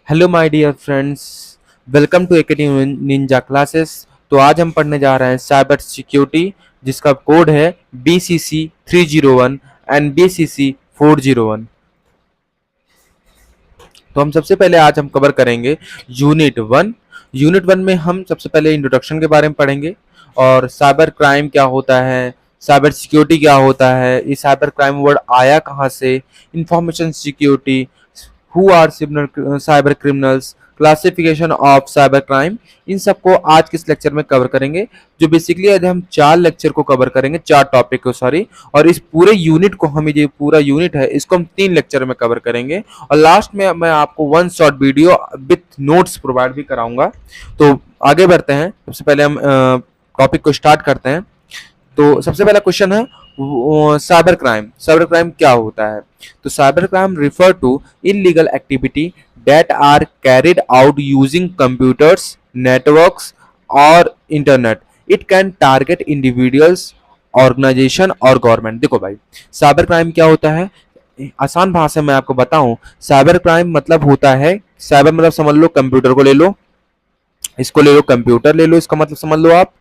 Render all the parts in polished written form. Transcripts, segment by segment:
Hello my dear friends, welcome to academy ninja classes. तो आज हम पढ़ने जा रहे हैं साइबर सिक्योरिटी, जिसका कोड है BCC 301 एंड BCC 401। तो हम सबसे पहले आज हम कवर करेंगे यूनिट 1। यूनिट 1 में हम सबसे पहले इंट्रोडक्शन के बारे में पढ़ेंगे और साइबर क्राइम क्या होता है, साइबर सिक्योरिटी क्या होता है, ये साइबर क्राइम वर्ड आया कहाँ से, information security, who are cyber criminals, classification of cyber crime, इन सबको आज के इस लेक्चर में कवर करेंगे। जो बेसिकली आज हम 4 लेक्चर को कवर करेंगे, 4 टॉपिक को सॉरी, और इस पूरे यूनिट को हम ये पूरा यूनिट है इसको हम 3 लेक्चर में कवर करेंगे और लास्ट में मैं आपको 1 short video with notes provide भी कराऊंगा। तो आगे बढ़ते हैं, सबसे पहले हम टॉपिक को स्टार्ट करते हैं। तो सबसे पहला क्वेश्चन है साइबर क्राइम। साइबर क्राइम क्या होता है? तो cyber crime refer to illegal activity that are carried out using computers, networks or internet. It can target individuals, organization और गवर्नमेंट। देखो भाई, साइबर क्राइम क्या होता है? आसान भाषा में आपको बताऊं, साइबर क्राइम मतलब होता है, साइबर मतलब समझ लो कंप्यूटर को ले लो, इसको ले लो, कंप्यूटर ले लो, इसका मतलब समझ लो आप।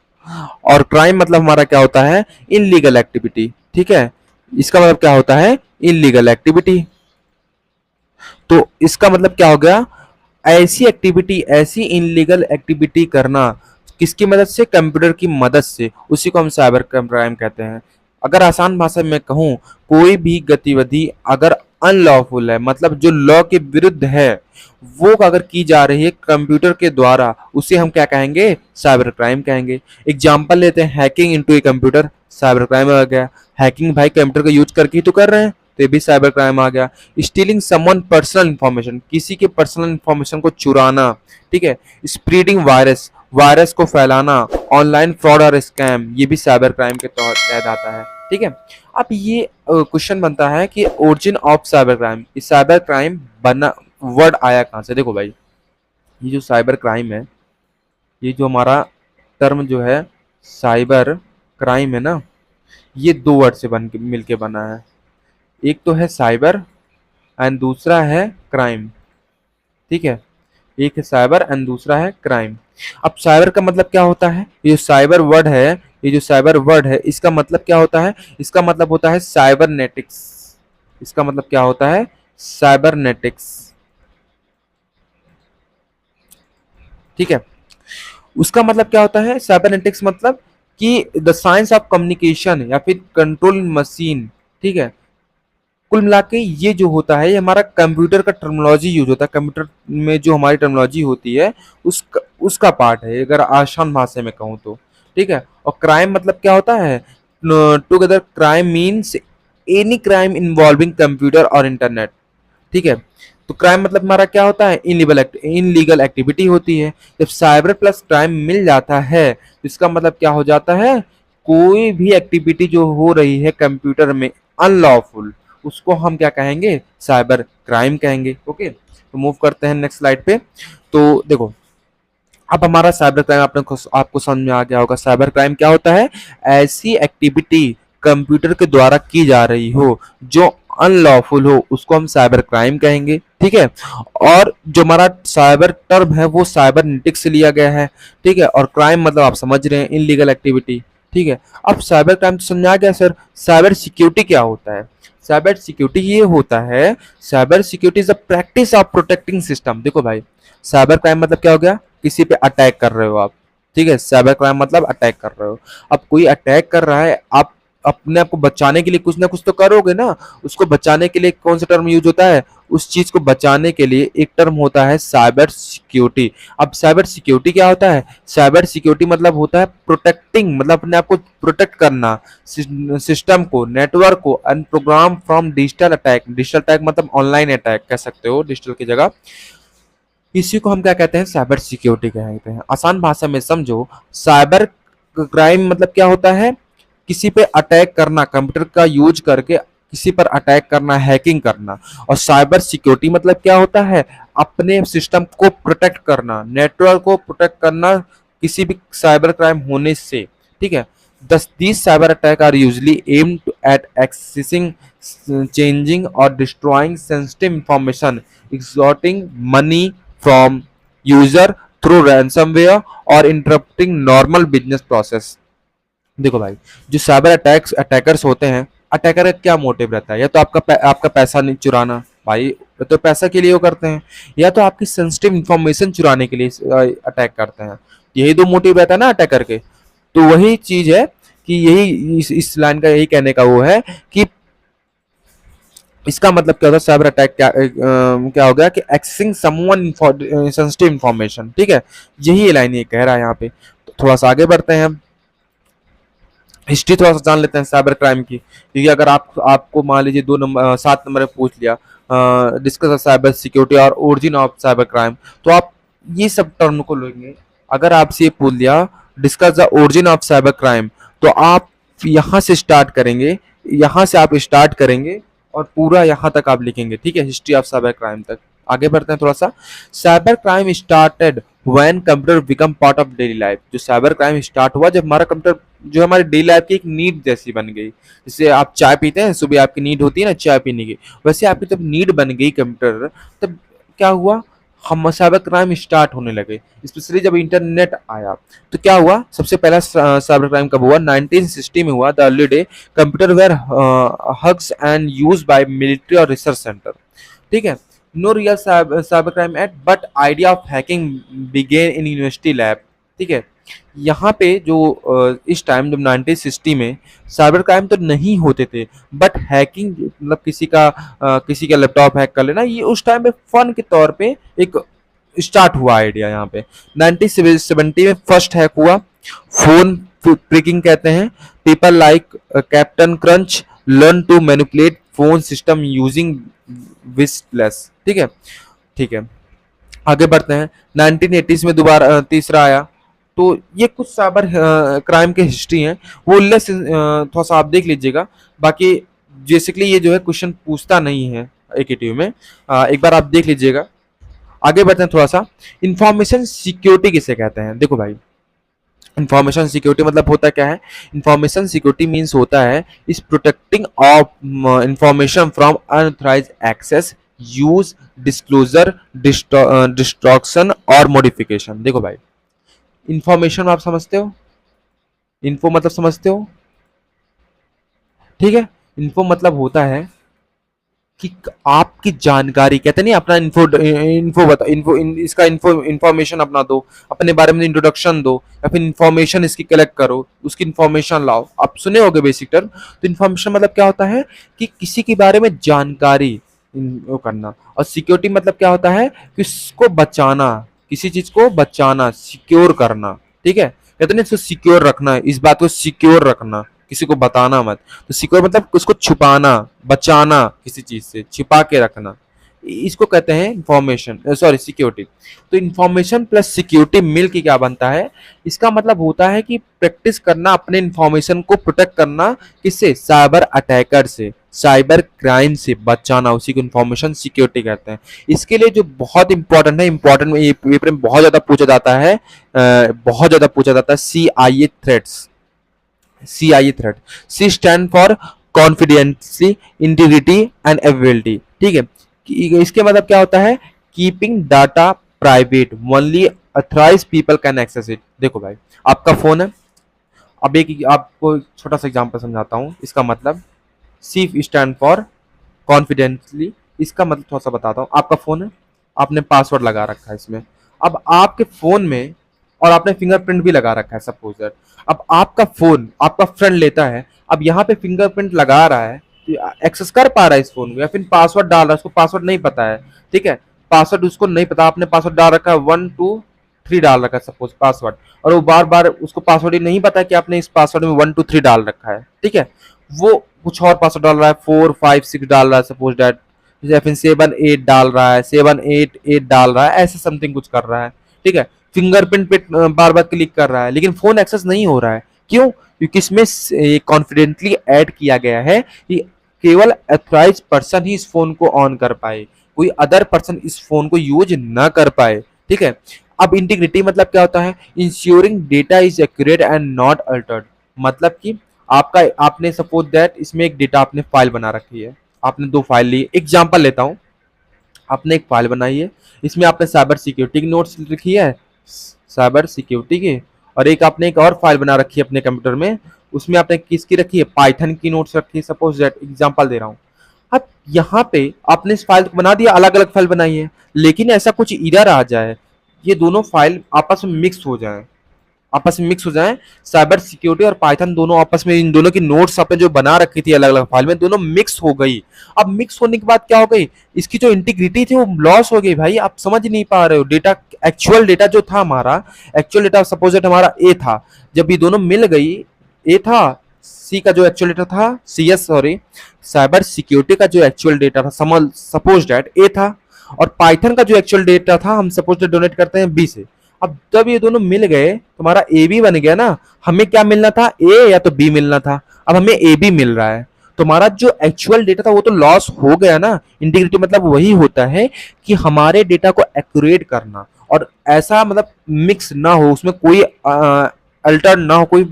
और क्राइम मतलब हमारा क्या होता है? Illegal activity. ठीक है, इसका मतलब क्या होता है? Illegal activity. तो इसका मतलब क्या हो गया? ऐसी एक्टिविटी, ऐसी इनलीगल एक्टिविटी करना किसकी मदद से? कंप्यूटर की मदद से, उसी को हम साइबर क्राइम कहते हैं। अगर आसान भाषा में कहूं, कोई भी गतिविधि अगर अनलॉफुल है, मतलब जो लॉ के विरुद्ध है, वो अगर की जा रही है कंप्यूटर के द्वारा, उसे हम क्या कहेंगे? साइबर क्राइम कहेंगे। एग्जाम्पल लेते हैं, hacking into a computer, cyber crime आ गया। हैकिंग भाई कंप्यूटर का यूज करके ही तो कर रहे हैं, तो ये भी साइबर क्राइम आ गया। स्टीलिंग समवन पर्सनल इंफॉर्मेशन, किसी के पर्सनल इंफॉर्मेशन को चुराना। ठीक है, स्प्रेडिंग वायरस, वायरस को फैलाना, ऑनलाइन फ्रॉड और स्कैम, ये भी साइबर क्राइम के तहत आता है। ठीक है, अब ये क्वेश्चन बनता है कि ओरिजिन ऑफ साइबर क्राइम, इस साइबर क्राइम बना वर्ड आया कहाँ से? देखो भाई, ये जो साइबर क्राइम है, ये जो हमारा टर्म जो है साइबर क्राइम है ना, ये 2 वर्ड से बन के मिलके बना है। एक तो है साइबर एंड दूसरा है क्राइम। ठीक है, एक है साइबर एंड दूसरा है क्राइम। अब साइबर का मतलब क्या होता है? ये जो साइबर वर्ड है, ये जो साइबर वर्ड है, इसका मतलब क्या होता है? इसका मतलब होता है साइबरनेटिक्स। इसका मतलब क्या होता है? साइबरनेटिक्स। ठीक है, उसका मतलब क्या होता है? साइबरनेटिक्स मतलब कि द साइंस ऑफ कम्युनिकेशन या फिर कंट्रोल मशीन। ठीक है, कुल मिला के ये जो होता है, ये हमारा कंप्यूटर का टर्मिनोलॉजी यूज होता है, कंप्यूटर में जो हमारी टर्मिनोलॉजी होती है उसका पार्ट है, अगर आसान भाषा में कहूँ तो। ठीक है, और क्राइम मतलब क्या होता है? Together crime means any crime involving computer और इंटरनेट। ठीक है, तो क्राइम मतलब हमारा क्या होता है? इनलीगल एक्टिविटी होती है। जब साइबर प्लस क्राइम मिल जाता है तो इसका मतलब क्या हो जाता है? कोई भी एक्टिविटी जो हो रही है कंप्यूटर में अनलॉफुल, उसको हम क्या कहेंगे? साइबर क्राइम कहेंगे। ओके, तो मूव करते हैं नेक्स्ट स्लाइड पे। तो देखो, अब हमारा साइबर क्राइम आपको समझ में आ गया होगा। साइबर क्राइम क्या होता है? ऐसी एक्टिविटी कंप्यूटर के द्वारा की जा रही हो जो अनलॉफुल हो, उसको हम साइबर क्राइम कहेंगे। ठीक है, और जो हमारा साइबर टर्म है वो साइबरनेटिक्स से लिया गया है। ठीक है, और क्राइम मतलब आप समझ रहे हैं, इनलीगल एक्टिविटी। ठीक है, अब साइबर क्राइम तो समझ आ गया सर। साइबर सिक्योरिटी क्या होता है? साइबर सिक्योरिटी ये होता है, cyber security is the practice of protecting system. देखो भाई, साइबर क्राइम मतलब क्या हो गया? किसी पे अटैक कर रहे हो आप। ठीक है, साइबर क्राइम मतलब अटैक कर रहे हो। अब कोई अटैक कर रहा है, आप अपने आप को बचाने के लिए कुछ ना कुछ तो करोगे ना। उसको बचाने के लिए कौन सा टर्म यूज होता है? उस चीज को बचाने के लिए एक टर्म होता है साइबर सिक्योरिटी। अब साइबर सिक्योरिटी क्या होता है? साइबर सिक्योरिटी मतलब होता है प्रोटेक्टिंग, मतलब अपने आप को प्रोटेक्ट करना, सिस्टम को, नेटवर्क को, and program from digital attack. Digital attack मतलब ऑनलाइन अटैक कह सकते हो, डिजिटल की जगह। इसी को हम क्या कहते हैं? साइबर सिक्योरिटी कहते हैं। आसान भाषा में समझो, साइबर क्राइम मतलब क्या होता है? किसी पे अटैक करना, कंप्यूटर का यूज करके किसी पर अटैक करना, हैकिंग करना। और साइबर सिक्योरिटी मतलब क्या होता है? अपने सिस्टम को प्रोटेक्ट करना, नेटवर्क को प्रोटेक्ट करना किसी भी साइबर क्राइम होने से। ठीक है, these cyber attack are usually aimed at accessing, changing or destroying sensitive information, extorting money, from user through ransomware और इंटरप्टिंग नॉर्मल बिजनेस प्रोसेस। देखो भाई, जो साइबर अटैकर्स होते हैं, अटैकर का क्या मोटिव रहता है? या तो आपका पैसा नहीं चुराना भाई, या तो पैसा के लिए वो करते हैं, या तो आपकी सेंसिटिव इंफॉर्मेशन चुराने के लिए अटैक करते हैं। यही दो मोटिव रहता है ना अटैकर के। तो वही चीज है कि यही इस लाइन का यही कहने का वो है कि इसका मतलब क्या होता है, साइबर अटैक क्या हो गया कि एक्सेसिंग समवन सेंसिटिव इंफॉर्मेशन। ठीक है, यही लाइन ये कह रहा है यहाँ पे। तो थोड़ा सा आगे बढ़ते हैं, हिस्ट्री थोड़ा सा जान लेते हैं साइबर क्राइम की। क्योंकि अगर आपको मान लीजिए 7 नंबर में पूछ लिया डिस्कस साइबर सिक्योरिटी और ओरिजिन ऑफ साइबर क्राइम, तो आप ये सब टर्म को लेंगे। अगर आपसे ये पूछ लिया discuss the origin of cyber crime, तो आप यहाँ से स्टार्ट करेंगे, यहाँ से आप स्टार्ट करेंगे और पूरा यहाँ तक आप लिखेंगे। ठीक है, हिस्ट्री ऑफ साइबर क्राइम तक। आगे बढ़ते हैं थोड़ा सा। Cyber crime started when computer become part of daily life. जो साइबर क्राइम स्टार्ट हुआ जब हमारा कंप्यूटर जो हमारी डेली लाइफ की एक नीड जैसी बन गई। जैसे आप चाय पीते हैं, सुबह आपकी नीड होती है ना चाय पीने की, वैसे आपकी जब नीड बन गई कंप्यूटर, तब क्या हुआ, हम साइबर क्राइम स्टार्ट होने लगे। स्पेशली जब इंटरनेट आया तो क्या हुआ, सबसे पहला साइबर क्राइम कब हुआ? 1960 में हुआ। The early day computer were huge and use by military और रिसर्च सेंटर। ठीक है, no real cyber crime yet but idea of hacking began in university lab. ठीक है, यहाँ पे जो इस टाइम जब 1960 में साइबर क्राइम तो नहीं होते थे, बट हैकिंग मतलब किसी का लैपटॉप हैक कर लेना, ये उस टाइम पे फन के तौर पे एक स्टार्ट हुआ आइडिया। यहाँ पे 1970 में फर्स्ट हैक हुआ, फोन प्रिकिंग कहते हैं। People like Captain Crunch learn to manipulate phone system using whistles. ठीक है, ठीक है, आगे बढ़ते हैं। 1980s में दोबारा तीसरा आया। तो ये कुछ साइबर क्राइम के हिस्ट्री हैं, वो लेस थोड़ा सा आप देख लीजिएगा। बाकी बेसिकली ये जो है क्वेश्चन पूछता नहीं है एकेटीव में, एक बार आप देख लीजिएगा। आगे बढ़ते हैं थोड़ा सा। इंफॉर्मेशन सिक्योरिटी किसे कहते हैं? देखो भाई, इंफॉर्मेशन सिक्योरिटी मतलब होता क्या है? इंफॉर्मेशन सिक्योरिटी मीन्स होता है is protecting of information from unauthorized access, use, disclosure, destruction और मॉडिफिकेशन। देखो भाई, इंफॉर्मेशन आप समझते हो, इन्फो मतलब समझते हो? ठीक है, इन्फो मतलब होता है कि आपकी जानकारी, कहते नहीं अपना इन्फो इन्फो बता इन्फो इसका इंफॉर्मेशन अपना दो, अपने बारे में इंट्रोडक्शन दो, या फिर इंफॉर्मेशन इसकी कलेक्ट करो, उसकी इंफॉर्मेशन लाओ। आप सुने होगे बेसिक टर्म। तो इंफॉर्मेशन मतलब क्या होता है कि किसी के बारे में जानकारी वो करना। और सिक्योरिटी मतलब क्या होता है कि उसको बचाना, किसी चीज को बचाना, सिक्योर करना। ठीक है, कहते नहीं इसको सिक्योर रखना, इस बात को सिक्योर रखना, किसी को बताना मत। तो सिक्योर मतलब उसको छुपाना, बचाना, किसी चीज से छिपा के रखना, इसको कहते हैं इंफॉर्मेशन सॉरी सिक्योरिटी। तो इंफॉर्मेशन प्लस सिक्योरिटी मिल के क्या बनता है? इसका मतलब होता है कि प्रैक्टिस करना, अपने इंफॉर्मेशन को प्रोटेक्ट करना, किससे? साइबर अटैकर से, साइबर क्राइम से बचाना, उसी को इंफॉर्मेशन सिक्योरिटी कहते हैं। इसके लिए जो बहुत इंपॉर्टेंट है, इंपॉर्टेंट में ये पेपर में बहुत ज्यादा पूछा जाता है, बहुत ज्यादा पूछा जाता है, CIA threats. CIA threat, C stand for confidentiality, integrity and availability. ठीक है, इसके मतलब क्या होता है? Keeping data private, only authorised people can access it. देखो भाई, आपका फोन है, अब एक आपको छोटा सा एग्जांपल समझाता हूँ। इसका मतलब C स्टैंड फॉर कॉन्फिडेंटली, इसका मतलब थोड़ा सा बताता हूँ। आपका फोन है, आपने पासवर्ड लगा रखा है इसमें। अब आपके फोन में और आपने फिंगरप्रिंट भी लगा रखा है सपोज दैट। अब आपका फोन आपका फ्रेंड लेता है, अब यहाँ पे फिंगरप्रिंट लगा रहा है, एक्सेस कर पा रहा है इस फोन को, या फिर पासवर्ड डाल रहा है, उसको पासवर्ड नहीं पता है। ठीक है, पासवर्ड उसको नहीं पता, आपने पासवर्ड डाल रखा है 1 2 3 डाल रखा है सपोज पासवर्ड, और वो बार बार उसको पासवर्ड ही नहीं पता है कि आपने इस पासवर्ड में 1 2 3 डाल रखा है। ठीक है, वो कुछ और पासवर्ड डाल रहा है, 4 5 6 डाल रहा है सपोज दैट, या फिर 7 8 डाल रहा है, 7 8 8 डाल रहा है, ऐसे समथिंग कुछ कर रहा है। ठीक है, फिंगरप्रिंट पे बार बार क्लिक कर रहा है, लेकिन फोन एक्सेस नहीं हो रहा है। क्यों? क्योंकि इसमें कॉन्फिडेंटली ऐड किया गया है कि केवल अथॉराइज्ड पर्सन ही इस फोन को ऑन कर पाए, कोई अदर पर्सन इस फोन को यूज ना कर पाए। ठीक है, अब इंटीग्रिटी मतलब क्या होता है? Ensuring data is accurate and not Altered. मतलब कि आपने सपोज दैट इसमें एक डेटा आपने फाइल बना रखी है, आपने 2 फाइल ली। एग्जांपल लेता हूं, आपने एक फाइल बनाई है, इसमें आपने साइबर सिक्योरिटी की नोट्स लिखी है, साइबर सिक्योरिटी की, और एक आपने एक और फाइल बना रखी है अपने कंप्यूटर में, उसमें आपने किसकी रखी है, पाइथन की नोट्स रखी है, सपोज दैट एग्जांपल दे रहा हूँ। अब यहाँ पे आपने इस फाइल को बना दिया, अलग अलग फाइल बनाई है, लेकिन ऐसा कुछ एरर आ जाए, ये दोनों फाइल आपस में मिक्स हो जाए, साइबर सिक्योरिटी और पाइथन दोनों आपस में, इन दोनों की नोट्स आपने जो बना रखी थी अलग अलग फाइल में, दोनों मिक्स हो गई। अब मिक्स होने के बाद क्या हो गई, इसकी जो इंटीग्रिटी थी वो लॉस हो गई भाई, आप समझ नहीं पा रहे हो। डेटा, एक्चुअल डेटा जो था हमारा, एक्चुअल डेटा सपोज दैट हमारा ए था, जब ये दोनों मिल गई, ए था, सी का जो एक्चुअल डेटा था, C S sorry, cyber security का जो एक्चुअल डेटा था सपोज दैट ए था, और पाइथन का जो एक्चुअल डेटा था हम सपोज दैट डोनेट करते हैं बी से। अब जब ये दोनों मिल गए तो हमारा ए बी बन गया ना, हमें क्या मिलना था, ए या तो बी मिलना था, अब हमें ए बी मिल रहा है, तो हमारा जो एक्चुअल डेटा था वो तो लॉस हो गया ना। इंटीग्रिटी मतलब वही होता है कि हमारे डेटा को एक्यूरेट करना, और ऐसा मतलब मिक्स ना हो, उसमें कोई अल्टर ना हो, कोई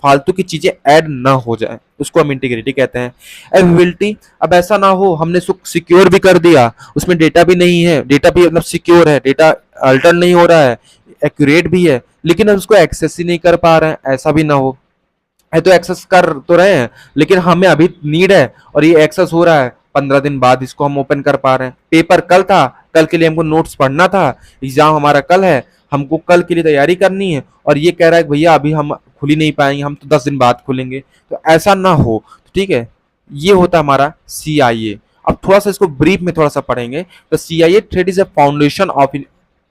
फालतू की चीजें ऐड ना हो जाए, उसको हम इंटीग्रिटी कहते हैं। एविलिटी, अब ऐसा ना हो हमने सिक्योर भी कर दिया, उसमें डेटा भी नहीं है, डेटा भी मतलब सिक्योर है, डेटा अल्टर नहीं हो रहा है, एक्यूरेट भी है, लेकिन हम उसको एक्सेस ही नहीं कर पा रहे हैं, ऐसा भी ना हो। है तो एक्सेस कर तो रहे हैं, लेकिन हमें अभी नीड है और ये एक्सेस हो रहा है 15 दिन बाद, इसको हम ओपन कर पा रहे हैं। पेपर कल था, कल के लिए हमको नोट्स पढ़ना था, एग्जाम हमारा कल है, हमको कल के लिए तैयारी करनी है, और ये कह रहा है कि भैया अभी हम खुल ही नहीं पाएंगे, हम तो 10 दिन बाद खुलेंगे, तो ऐसा ना हो। तो ठीक है, ये होता है हमारा CIA। अब थोड़ा सा इसको ब्रीफ में थोड़ा सा पढ़ेंगे। तो CIA thread is a foundation of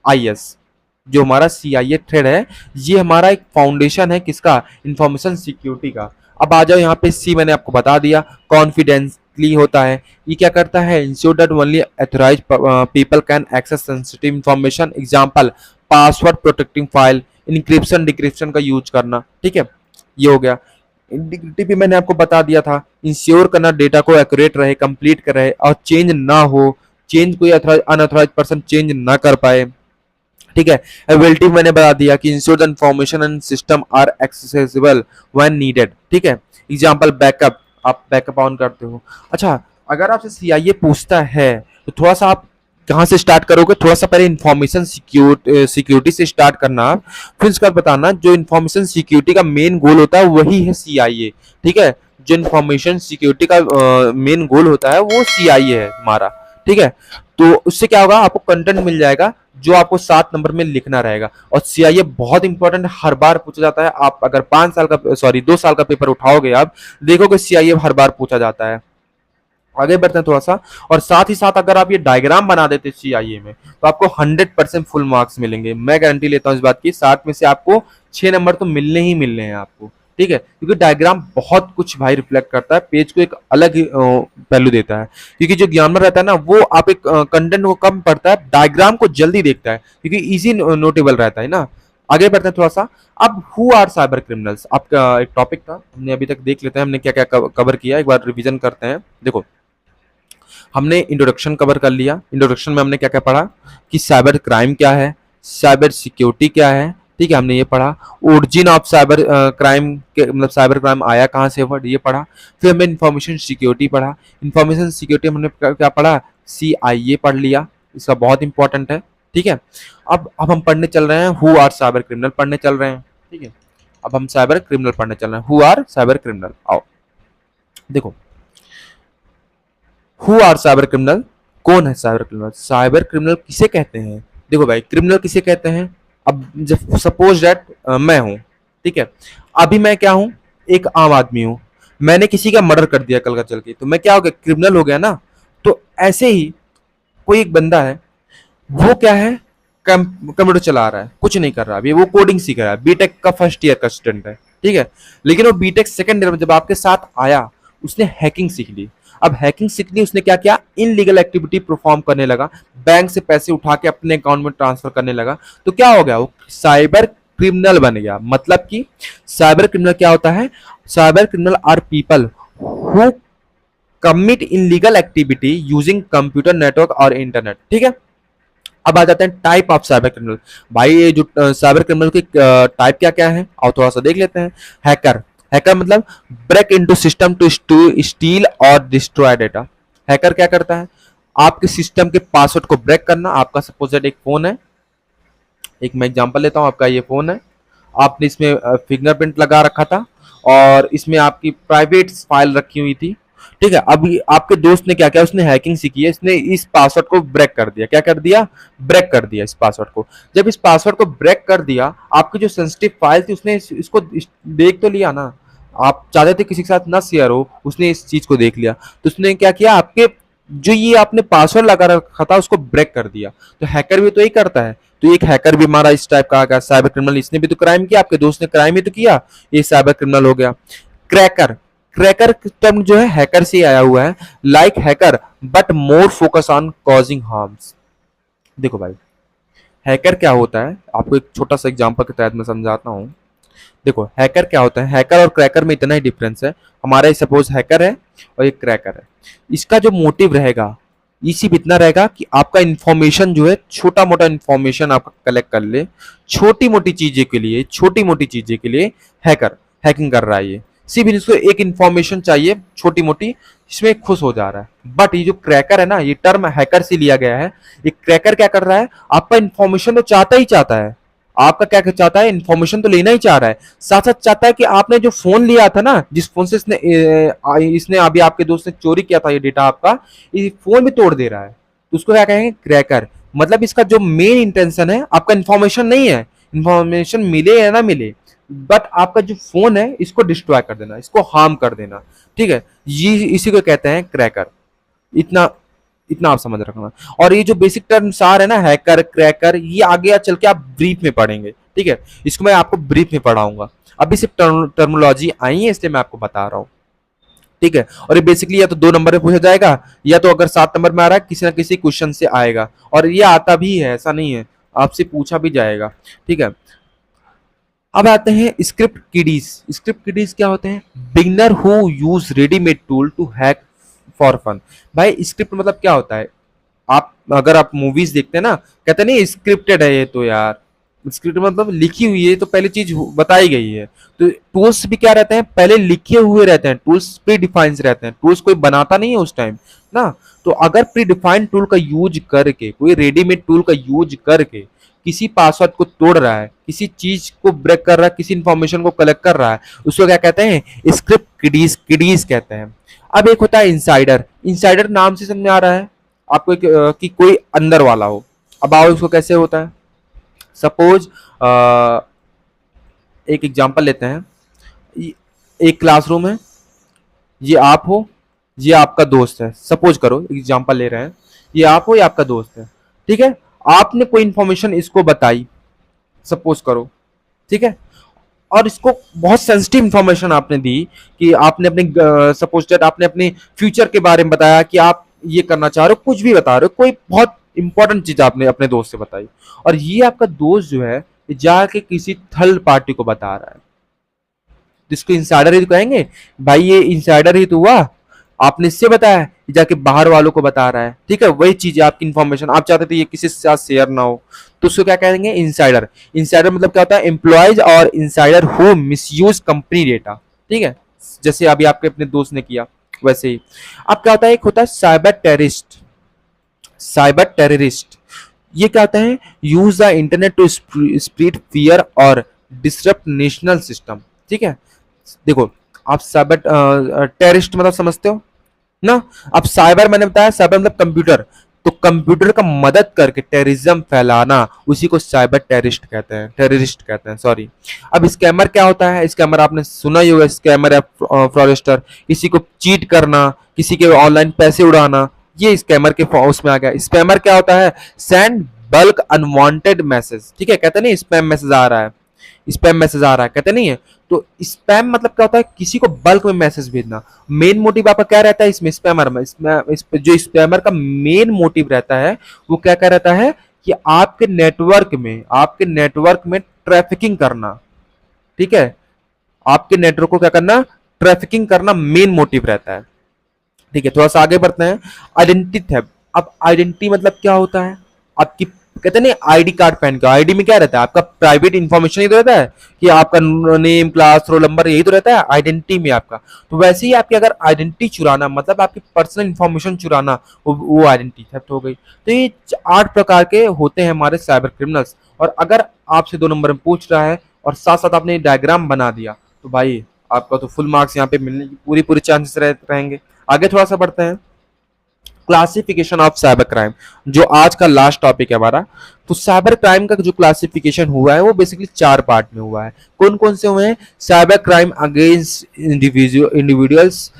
IS। जो हमारा CIA थ्रेड है, ये हमारा एक फाउंडेशन है किसका, इंफॉर्मेशन सिक्योरिटी का। अब आ जाओ यहाँ पे सी, मैंने आपको बता दिया, कॉन्फिडेंसली होता है। ये क्या करता है, ensure that only authorized people can access sensitive information, example password protecting file, encryption decryption का यूज करना। ठीक है, ये हो गया। इंटीग्रिटी भी मैंने आपको बता दिया था, इंश्योर करना डेटा को एक्यूरेट रहे, कंप्लीट कर रहे, और चेंज ना हो, चेंज कोई अनऑथराइज्ड पर्सन चेंज ना कर पाए। ठीक है, अवेलेबिलिटी मैंने बता दिया कि ensure the information and system are accessible when needed. ठीक है, एग्जांपल बैकअप, आप बैकअप ऑन करते हो। अच्छा, अगर आपसे CIA पूछता है तो थोड़ा सा आप कहाँ से स्टार्ट करोगे, थोड़ा सा पहले इंफॉर्मेशन सिक्योरिटी से स्टार्ट करना, फिर उसके बाद बताना जो इंफॉर्मेशन सिक्योरिटी का मेन गोल होता है वही है CIA। ठीक है, जो इंफॉर्मेशन सिक्योरिटी का मेन गोल होता है वो CIA है हमारा। ठीक है, तो उससे क्या होगा, आपको कंटेंट मिल जाएगा जो आपको 7 नंबर में लिखना रहेगा। और CIA बहुत इंपॉर्टेंट, हर बार पूछा जाता है। आप अगर 5 साल का, सॉरी 2 साल का पेपर उठाओगे, आप देखोगे CIA हर बार पूछा जाता है। आगे बढ़ते हैं थोड़ा सा, और साथ ही साथ अगर आप ये डायग्राम बना देते CIA में तो आपको 100% फुल मार्क्स मिलेंगे। मैं गारंटी लेता हूँ इस बात की, 7 में से आपको 6 नंबर तो मिलने ही मिलने हैं आपको। ठीक है, क्योंकि डायग्राम बहुत कुछ भाई रिफ्लेक्ट करता है, पेज को एक अलग ही वैल्यू देता है। क्योंकि जो ज्ञानवर रहता है ना, वो आप एक कंटेंट को कम पढ़ता है, डायग्राम को जल्दी देखता है, क्योंकि इजी नोटेबल रहता है ना। आगे बढ़ते हैं थोड़ा सा। अब हु आर साइबर क्रिमिनल्स आपका एक टॉपिक था, हमने अभी तक देख लेते हैं हमने क्या क्या कवर किया, एक बार रिवीजन करते हैं। देखो, हमने इंट्रोडक्शन कवर कर लिया। इंट्रोडक्शन में हमने क्या क्या पढ़ा कि साइबर क्राइम क्या है, साइबर सिक्योरिटी क्या है। ठीक है, हमने ये पढ़ा। ओरिजिन ऑफ साइबर क्राइम के मतलब साइबर क्राइम आया कहाँ से, वर्ड ये पढ़ा। फिर हमने इंफॉर्मेशन सिक्योरिटी पढ़ा। इंफॉर्मेशन सिक्योरिटी हमने क्या पढ़ा, CIA पढ़ लिया, इसका बहुत इंपॉर्टेंट है। ठीक है, अब हम पढ़ने चल रहे हैं हु आर साइबर क्रिमिनल पढ़ने चल रहे हैं। ठीक है, अब हम साइबर क्रिमिनल पढ़ने चल रहे हैं, हु आर साइबर क्रिमिनल। आओ देखो, हु आर साइबर क्रिमिनल, कौन है साइबर क्रिमिनल, साइबर क्रिमिनल किसे कहते हैं। देखो भाई, क्रिमिनल किसे कहते हैं, अब जब सपोज दैट मैं हूं, ठीक है, अभी मैं क्या हूं, एक आम आदमी हूं, मैंने किसी का मर्डर कर दिया कल का चल के, तो मैं क्या हो गया, क्रिमिनल हो गया ना। तो ऐसे ही कोई एक बंदा है, वो क्या है, कंप्यूटर चला रहा है, कुछ नहीं कर रहा, अभी वो कोडिंग सीख रहा है, बीटेक का फर्स्ट ईयर का स्टूडेंट है। ठीक है, लेकिन वो बीटेक सेकंड ईयर में जब आपके साथ आया, उसने हैकिंग सीख ली। अब हैकिंग सीख ली, उसने क्या किया, इनलीगल एक्टिविटी परफॉर्म करने लगा, बैंक से पैसे उठा के अपने अकाउंट में ट्रांसफर करने लगा। तो क्या हो गया, वो साइबर क्रिमिनल बन गया। मतलब कि साइबर क्रिमिनल क्या होता है, cyber criminal are people who commit illegal activity using computer network और इंटरनेट। ठीक है, अब आ जाते हैं टाइप ऑफ साइबर क्रिमिनल। भाई ये जो साइबर क्रिमिनल की टाइप क्या क्या है, और थोड़ा सा देख लेते हैं। हैकर, हैकर मतलब break into system to steal और डिस्ट्रॉय डेटा। हैकर क्या करता है, आपके सिस्टम के पासवर्ड को ब्रेक करना। आपका सपोज एक फोन है, एक मैं एग्जांपल लेता हूं, आपका ये फोन है, आपने इसमें फिंगरप्रिंट लगा रखा था और इसमें आपकी प्राइवेट फाइल रखी हुई थी, ठीक है। अभी आपके दोस्त ने क्या किया, उसने हैकिंग सीखी है, इसने इस पासवर्ड को ब्रेक कर दिया। क्या कर दिया? ब्रेक कर दिया इस पासवर्ड को। जब इस पासवर्ड को ब्रेक कर दिया, आपकी जो सेंसिटिव फाइल थी उसने इसको देख तो लिया ना, आप चाहते थे किसी के साथ ना शेयर हो, उसने इस चीज को देख लिया, तो उसने क्या किया, आपके जो ये आपने पासवर्ड लगा रखा था उसको ब्रेक कर दिया। तो हैकर भी तो यही करता है। तो एक हैकर भी हमारा इस टाइप का आ गया, साइबर क्रिमिनल, इसने भी तो क्राइम किया, आपके दोस्त ने क्राइम ही तो किया, ये साइबर क्रिमिनल हो गया। क्रैकर, क्रैकर टर्म जो है हैकर से आया हुआ है, like hacker but more focus on causing harms. देखो भाई, हैकर क्या होता है, आपको एक छोटा सा एग्जांपल के तहत मैं समझाता हूँ। देखो हैकर क्या होता है, हैकर और क्रैकर में इतना ही डिफरेंस है। हमारा सपोज हैकर है और एक क्रैकर है, इसका जो मोटिव रहेगा ये सिर्फ इतना रहेगा कि आपका इंफॉर्मेशन जो है, छोटा मोटा इंफॉर्मेशन आपका कलेक्ट कर ले, छोटी मोटी चीजें के लिए, छोटी मोटी चीजें के लिए हैकर हैकिंग कर रहा है। ये सिर्फ इसको एक इंफॉर्मेशन चाहिए छोटी मोटी, इसमें खुश हो जा रहा है। बट ये जो क्रैकर है ना, ये टर्म हैकर से लिया गया है। ये क्रैकर क्या कर रहा है, आपका इंफॉर्मेशन तो चाहता ही चाहता है, आपका क्या चाहता है, इन्फॉर्मेशन तो लेना ही चाह रहा है, साथ साथ चाहता है कि आपने जो फोन लिया था ना, जिस फोन से इसने अभी आपके दोस्त ने चोरी किया था ये डेटा आपका, ये फोन भी तोड़ दे रहा है। तो उसको क्या कहेंगे, क्रैकर। मतलब इसका जो मेन इंटेंशन है, आपका इन्फॉर्मेशन नहीं है, इन्फॉर्मेशन मिले या ना मिले, बट आपका जो फोन है इसको डिस्ट्रॉय कर देना, इसको हार्म कर देना, ठीक है। ये इसी को कहते हैं क्रैकर। इतना इतना आप समझ रखना। और ये जो बेसिक टर्म सार है ना, हैकर, क्रैकर, ये आगे चल के आप ब्रीफ में पढ़ेंगे, ठीक है। इसको मैं आपको ब्रीफ में पढ़ाऊंगा, अभी सिर्फ टर्मिनोलॉजी आई है इसलिए मैं आपको बता रहा हूँ, ठीक है। और ये बेसिकली या तो 2 नंबर में पूछा जाएगा, या तो अगर 7 नंबर में आ रहा है किसी ना किसी क्वेश्चन से आएगा, और ये आता भी है, ऐसा नहीं है, आपसे पूछा भी जाएगा, ठीक है। अब आते हैं स्क्रिप्ट किडीज। स्क्रिप्ट किडीज क्या होते हैं, beginner who use readymade tool to hack for fun. भाई स्क्रिप्ट मतलब क्या होता है, आप अगर आप मूवीज देखते हैं ना, कहते नहीं स्क्रिप्टेड है ये, तो यार स्क्रिप्ट मतलब लिखी हुई है, तो पहले चीज बताई गई है। तो टूल्स भी क्या रहते हैं, पहले लिखे हुए रहते हैं, टूल्स प्री डिफाइंड रहते हैं, टूल्स कोई बनाता नहीं है उस टाइम ना। तो अगर प्री डिफाइंड टूल का यूज करके, कोई रेडीमेड टूल का यूज करके किसी पासवर्ड को तोड़ रहा है, किसी चीज को ब्रेक कर रहा है, किसी इंफॉर्मेशन को कलेक्ट कर रहा है, उसको क्या कहते हैं, स्क्रिप्ट किडीज, किडीज कहते हैं। अब एक होता है इंसाइडर। इंसाइडर नाम से समझ में आ रहा है आपको कि कोई अंदर वाला हो। अब आओ इसको कैसे होता है, सपोज एक एग्जांपल लेते हैं, एक क्लासरूम है, ये आप हो, ये आपका दोस्त है, सपोज करो एग्जांपल ले रहे हैं, ये आप हो, ये आपका दोस्त है, ठीक है। आपने कोई इंफॉर्मेशन इसको बताई, सपोज करो, ठीक है, और इसको बहुत सेंसिटिव इंफॉर्मेशन आपने दी, कि आपने अपने सपोज दैट आपने अपने फ्यूचर के बारे में बताया, कि आप ये करना चाह रहे हो, कुछ भी बता रहे हो, कोई बहुत इंपॉर्टेंट चीज आपने अपने दोस्त से बताई, और ये आपका दोस्त जो है जाके किसी थर्ड पार्टी को बता रहा है, जिसको इंसाइडर ही तो कहेंगे। भाई ये इंसाइडर ही तो हुआ, आपने इससे बताया, जाके बाहर वालों को बता रहा है, ठीक है। वही चीज है आपकी इंफॉर्मेशन, आप चाहते थे ये किसी के साथ शेयर ना हो, तो उसको क्या कहेंगे, इंसाइडर। इंसाइडर मतलब क्या होता है, एम्प्लॉयज और insider who misuse company data, ठीक है, जैसे अभी आपके अपने दोस्त ने किया वैसे ही। अब क्या होता है, एक होता है साइबर टेररिस्ट। साइबर टेररिस्ट ये क्या होता है, use the internet to spread fear और डिसरप्ट नेशनल सिस्टम, ठीक है। देखो आप साइबर टेररिस्ट मतलब समझते हो ना। अब साइबर मैंने बताया, साइबर मतलब कंप्यूटर, तो कंप्यूटर का मदद करके टेररिज्म फैलाना, उसी को साइबर टेररिस्ट कहते हैं, टेररिस्ट कहते हैं, सॉरी। अब स्कैमर क्या होता है, स्कैमर आपने सुना ही होगा, स्कैमर या फ्रॉडस्टर, किसी को चीट करना, किसी के ऑनलाइन पैसे उड़ाना, ये स्कैमर के उसमें आ गया। स्पैमर क्या होता है, सेंड बल्क अनवांटेड मैसेज, ठीक है, कहते नहीं स्पैम मैसेज आ रहा है, स्पैम मैसेज आ रहा है, कहते नहीं है। तो स्पैम मतलब क्या होता है, किसी को बल्क में मैसेज भेजना। मेन मोटिव आपका क्या रहता है इसमें, स्पैमर में, जो स्पैमर का मेन मोटिव रहता है वो क्या क्या रहता है, कि आपके नेटवर्क में ट्रैफिकिंग करना, ठीक है, आपके नेटवर्क को क्या करना, ट्रैफिकिंग करना मेन मोटिव रहता है, ठीक है। थोड़ा सा आगे बढ़ते हैं, आइडेंटिटी थेफ्ट। अब आइडेंटिटी मतलब क्या होता है, आपकी कहते नहीं आईडी कार्ड पहन के, आईडी में क्या रहता है, आपका प्राइवेट इंफॉर्मेशन ही तो रहता है कि आपका नेम, क्लास, रोल नंबर, यही तो रहता है आइडेंटिटी में आपका। तो वैसे ही आपकी अगर आइडेंटिटी चुराना मतलब आपकी पर्सनल इंफॉर्मेशन चुराना, वो आइडेंटिटी थेफ्ट हो गई। तो ये 8 प्रकार के होते हैं हमारे साइबर क्रिमिनल्स। और अगर आपसे 2 नंबर में पूछ रहा है और साथ साथ आपने डायग्राम बना दिया तो भाई आपका तो फुल मार्क्स यहाँ पे मिलने की पूरी पूरी चांसेस रहेंगे। आगे थोड़ा सा बढ़ते हैं, क्लासिफिकेशन ऑफ साइबर क्राइम, जो आज का लास्ट टॉपिक है हमारा। तो साइबर क्राइम का जो क्लासिफिकेशन हुआ है वो बेसिकली 4 पार्ट में हुआ है। कौन कौन से हुए हैं? Cyber crime against individuals,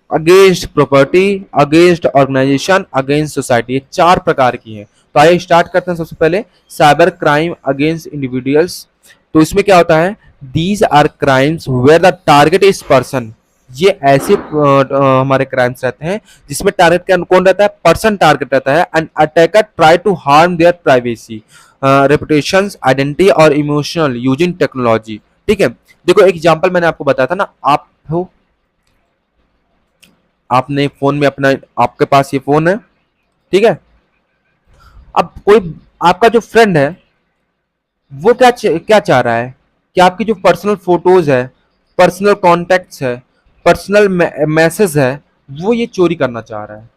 against property, against organisation, against society, ये 4 प्रकार की हैं। तो आइए स्टार्ट करते हैं। सबसे पहले साइबर क्राइम अगेंस्ट इंडिविजुअल्स। तो इसमें क्या होता है? These are crimes where the target is person. ये ऐसे हमारे क्राइम्स रहते हैं जिसमें टारगेट कौन रहता है? पर्सन टारगेट रहता है। And attacker try to harm their privacy, reputation, identity और इमोशनल यूजिंग टेक्नोलॉजी। ठीक है, देखो एग्जांपल मैंने आपको बताया था ना, आप हो, आपने फोन में अपना, आपके पास ये फोन है, ठीक है। अब कोई आपका जो फ्रेंड है वो क्या चाह रहा है कि आपकी जो पर्सनल फोटोज है, पर्सनल कॉन्टेक्ट्स है, पर्सनल मैसेज है, वो ये चोरी करना चाह रहा है।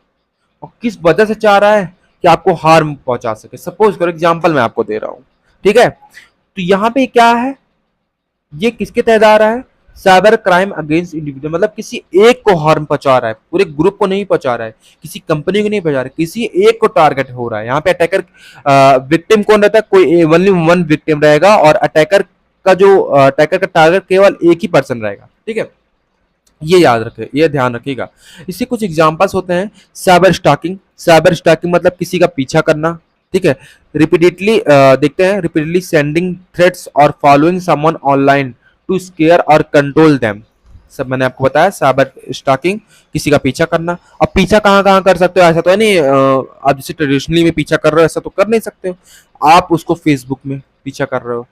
और किस वजह से चाह रहा है? कि आपको हार्म पहुंचा सके। सपोज करो, एग्जांपल मैं आपको दे रहा हूं, ठीक है। तो यहां पे क्या है, ये किसके तहत आ रहा है? साइबर क्राइम अगेंस्ट इंडिविजुअल, मतलब किसी एक को हार्म पहुंचा रहा है, पूरे ग्रुप को नहीं पहुंचा रहा है, किसी कंपनी को नहीं पहुंचा रहा है, किसी एक को टारगेट हो रहा है। यहाँ पे अटैकर विक्टिम कौन रहता है? कोई ओनली वन विक्टिम रहेगा और अटैकर का टारगेट केवल एक ही पर्सन रहेगा। ठीक है, ये याद रखे, ये ध्यान रखिएगा। इसके कुछ एग्जांपल्स होते हैं। साइबर स्टॉकिंग, साइबर स्टॉकिंग मतलब किसी का पीछा करना, ठीक है। रिपीटेडली देखते हैं, रिपीटेडली सेंडिंग थ्रेट्स और following someone online to scare और कंट्रोल देम, सब मैंने आपको बताया। साइबर स्टॉकिंग, किसी का पीछा करना। अब पीछा कहाँ कहाँ कर सकते हो? ऐसा तो है नहीं आप जैसे ट्रेडिशनली में पीछा कर रहे हो ऐसा तो कर नहीं सकते हो। आप उसको फेसबुक में पीछा कर रहे हो,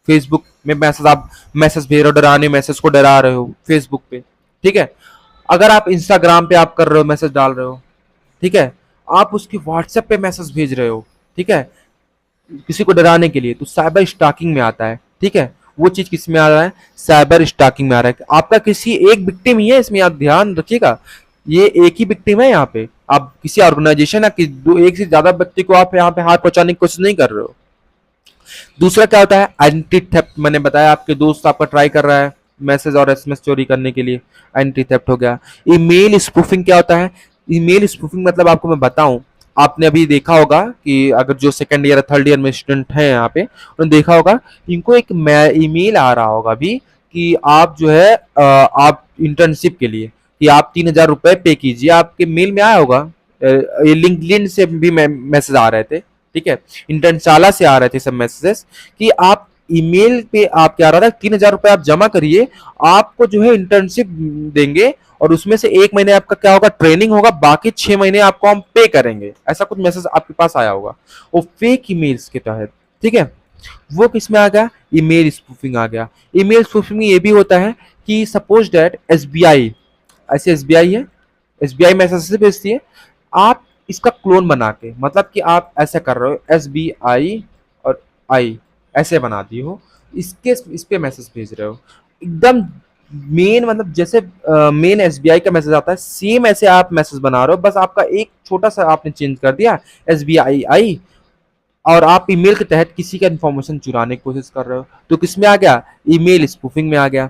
फेसबुक में मैसेज भेज रहे हो, डराने मैसेज को डरा रहे हो फेसबुक पे, ठीक है। अगर आप इंस्टाग्राम पे आप कर रहे हो, मैसेज डाल रहे हो, ठीक है, आप उसकी व्हाट्सएप पे मैसेज भेज रहे हो, ठीक है, किसी को डराने के लिए, तो साइबर स्टॉकिंग में आता है। ठीक है, वो चीज किस में आ रहा है? साइबर स्टॉकिंग में आ रहा है। आपका किसी एक विक्टिम ही है इसमें, आप ध्यान रखिएगा, ये एक ही विक्टिम है। यहाँ पे आप किसी ऑर्गेनाइजेशन या एक से ज्यादा व्यक्ति को आप यहाँ पे हाथ पहुंचाने की कोशिश नहीं कर रहे हो। दूसरा क्या होता है? आइडेंटिटी थेफ्ट, मैंने बताया आपके दोस्त आपका ट्राई कर रहा है मैसेज और एसएमएस चोरी करने के लिए, आइडेंटिटी थेफ्ट हो गया। ईमेल स्पूफिंग क्या होता है? ईमेल स्पूफिंग मतलब आपको मैं बताऊं, आपने अभी देखा होगा कि अगर जो सेकंड ईयर थर्ड ईयर में स्टूडेंट हैं यहाँ पे, उन्होंने देखा होगा इनको एक ईमेल आ रहा होगा अभी कि आप जो है आप इंटर्नशिप के लिए कि आप 3,000 रुपए पे कीजिए, आपके मेल में आया होगा। ये लिंक्डइन से भी मैसेज आ रहे थे, ठीक है, इंटर्नशाला से आ रहे थे सब मैसेजेस कि आप ईमेल पे आप क्या आ रहा था, 3,000 रुपए आप जमा करिए, आपको जो है इंटर्नशिप देंगे और उसमें से 1 महीने आपका क्या होगा? ट्रेनिंग होगा, बाकी 6 महीने आपको हम पे करेंगे। ऐसा कुछ मैसेज आपके पास आया होगा, वो फेक ईमेल्स के तहत। ठीक है, वो किस में आ गया? ईमेल स्पूफिंग आ गया। ईमेल स्पूफिंग में ये भी होता है कि सपोज दैट एसबीआई, ऐसे एसबीआई है, एसबीआई मैसेज से भेजती है, आप इसका क्लोन बना के, मतलब कि आप ऐसा कर रहे हो एसबीआई और आई ऐसे बना दी हो, इस पे मैसेज भेज रहे हो एकदम मेन, मतलब जैसे मेन एसबीआई का मैसेज आता है सेम ऐसे आप मैसेज बना रहे हो, बस आपका एक छोटा सा आपने चेंज कर दिया एसबीआई आई, और आप ईमेल के तहत किसी का इन्फॉर्मेशन चुराने की कोशिश कर रहे हो, तो किसमें आ गया? ईमेल स्पूफिंग में आ गया।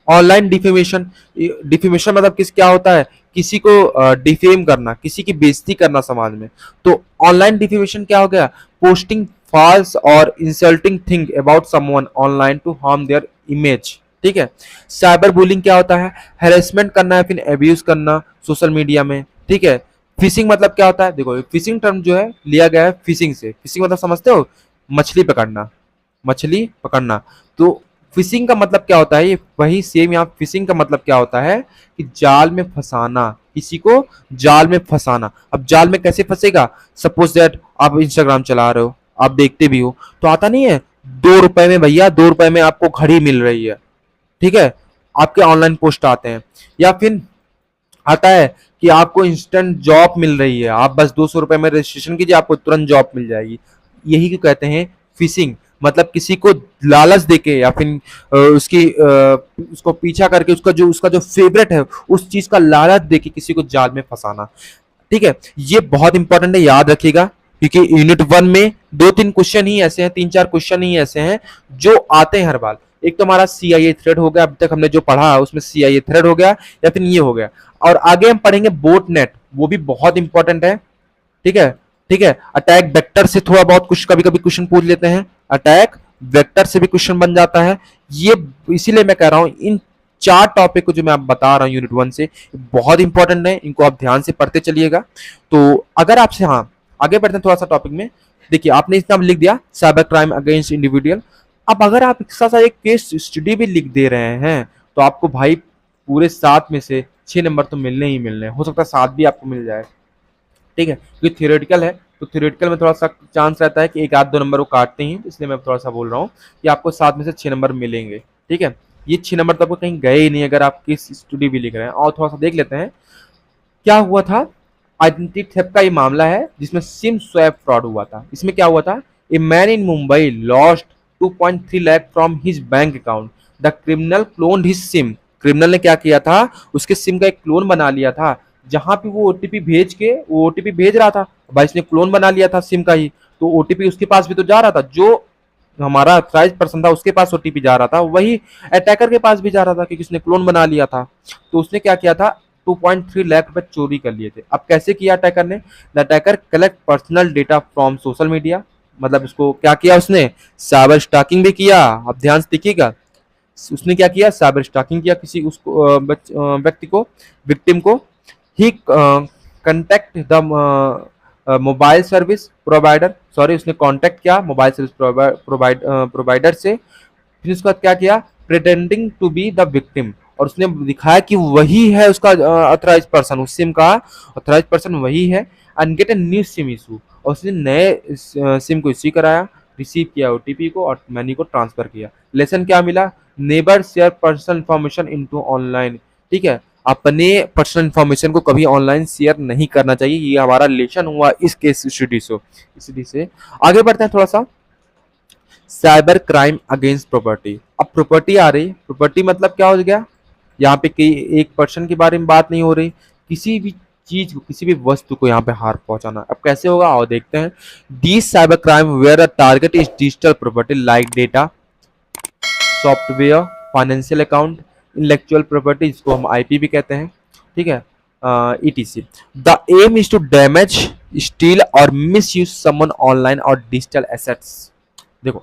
ऑनलाइन डिफेमेशन, डिफेमेशन मतलब क्या होता है? किसी को डिफेम करना, किसी की बेइज्जती करना समाज में। तो ऑनलाइन डिफेमेशन क्या हो गया? पोस्टिंग फॉल्स और insulting thing about someone online to harm their image. ठीक है, साइबर बुलिंग क्या होता है? हैरेसमेंट करना है, फिर एब्यूज करना सोशल मीडिया में। ठीक है, फिशिंग मतलब क्या होता है? देखो फिशिंग टर्म जो है लिया गया है फिशिंग से। फिशिंग मतलब समझते हो? मछली पकड़ना, मछली पकड़ना। तो फिशिंग का मतलब क्या होता है? ये वही सेम यहाँ फिशिंग का मतलब क्या होता है कि जाल में फंसाना, किसी को जाल में फंसाना। अब जाल में कैसे फंसेगा? सपोज दैट आप इंस्टाग्राम चला रहे हो, आप देखते भी हो, तो आता नहीं है 2 रुपए में, भैया 2 रुपए में आपको घड़ी मिल रही है, ठीक है, आपके ऑनलाइन पोस्ट आते हैं। या फिर आता है कि आपको इंस्टेंट जॉब मिल रही है, आप बस 200 रुपए में रजिस्ट्रेशन कीजिए, आपको तुरंत जॉब मिल जाएगी। यही क्यों कहते हैं फिशिंग, मतलब किसी को लालच देके या फिर उसको पीछा करके उसका जो फेवरेट है उस चीज का लालच देके किसी को जाल में फंसाना। ठीक है, ये बहुत इंपॉर्टेंट है, याद रखिएगा, क्योंकि यूनिट 1 में 2-3 क्वेश्चन ही ऐसे हैं, 3-4 क्वेश्चन ही ऐसे हैं जो आते हैं हर बार। एक तो हमारा सीआईए थ्रेड हो गया, अब तक हमने जो पढ़ा उसमें सीआईए थ्रेड हो गया या फिर ये हो गया, और आगे हम पढ़ेंगे बोट नेट, वो भी बहुत इंपॉर्टेंट है। ठीक है, ठीक है, अटैक वेक्टर से थोड़ा बहुत कुछ कभी कभी क्वेश्चन पूछ लेते हैं, अटैक वेक्टर से भी क्वेश्चन बन जाता है। ये इसीलिए मैं कह रहा हूं इन 4 टॉपिक को जो मैं आप बता रहा हूं यूनिट 1 से बहुत इंपॉर्टेंट है, इनको आप ध्यान से पढ़ते चलिएगा। तो अगर आपसे, हाँ आगे बढ़ते हैं थोड़ा सा टॉपिक में। देखिए आपने इतना लिख दिया साइबर क्राइम अगेंस्ट इंडिविजुअल, अब अगर आप एक साथ एक केस स्टडी भी लिख दे रहे हैं तो आपको भाई पूरे 7 में से 6 नंबर तो मिलने ही मिलने, हो सकता है 7 भी आपको मिल जाए। ठीक है, क्योंकि थियोरेटिकल है तो थियोरेटिकल में थोड़ा सा चांस रहता है कि 1-2 नंबर वो काटते हैं, इसलिए मैं थोड़ा सा बोल रहा हूँ कि आपको 7 में से 6 नंबर मिलेंगे। ठीक है, ये 6 नंबर तो आपको कहीं गए ही नहीं अगर आप किस स्टडी भी लिख रहे हैं। और थोड़ा सा देख लेते हैं क्या हुआ था। आइडेंटिटी थेफ्ट का ये मामला है जिसमें सिम स्वैप फ्रॉड हुआ था। इसमें क्या हुआ था, a man in Mumbai lost 2.3 lakh from his bank account, the criminal cloned his SIM. Criminal ने क्या किया था, उसके सिम का एक क्लोन बना लिया था, जहां पे वो ओटीपी भेज के, वो ओटीपी भेज रहा था भाई, इसने क्लोन बना लिया था सिम का ही, तो ओटीपी उसके पास भी तो जा रहा था, जो हमारा ऑथराइज्ड पर्सन था उसके पास ओटीपी जा रहा था, वही अटैकर के पास भी जा रहा था क्योंकि उसने क्लोन बना लिया था। तो उसने क्या किया था, 2.3 लाख रुपए चोरी कर लिए थे। अब कैसे किया अटैकर ने, the attacker collect personal data from social media, मतलब इसको क्या किया उसने, साइबर स्टॉकिंग भी किया। अब ध्यान से देखिएगा, उसने क्या किया, साइबर स्टॉकिंग किया किसी उसको व्यक्ति को, विक्टिम को। ही contact the mobile service provider, sorry उसने कांटेक्ट किया मोबाइल सर्विस प्रोवाइडर से। फिर उसके बाद क्या किया, pretending to be the victim, और उसने दिखाया कि वही है उसका ऑथराइज पर्सन, उस सिम का ऑथराइज पर्सन वही है, and get a new SIM issue, और उसने नए सिम को इश्यू कराया, रिसीव किया ओटीपी को और मनी को ट्रांसफर किया। लेसन क्या मिला, neighbour share personal information into online. ठीक है, अपने पर्सनल इंफॉर्मेशन को कभी ऑनलाइन शेयर नहीं करना चाहिए, ये हमारा लेसन हुआ इस केस स्टडी से। आगे बढ़ते हैं थोड़ा सा, साइबर क्राइम अगेंस्ट प्रॉपर्टी। अब प्रॉपर्टी आ रही, प्रॉपर्टी मतलब क्या हो गया, यहाँ पे एक पर्सन के बारे में बात नहीं हो रही, किसी भी चीज को, किसी भी वस्तु को यहाँ पे हार्म पहुंचाना। अब कैसे होगा और देखते हैं। These cyber crime where a target is digital property like data, software, financial account, intellectual property, जिसको हम आईपी भी कहते हैं। ठीक है, etc. The aim is to damage, steal और मिस यूज समन ऑनलाइन और डिजिटल एसेट्स। देखो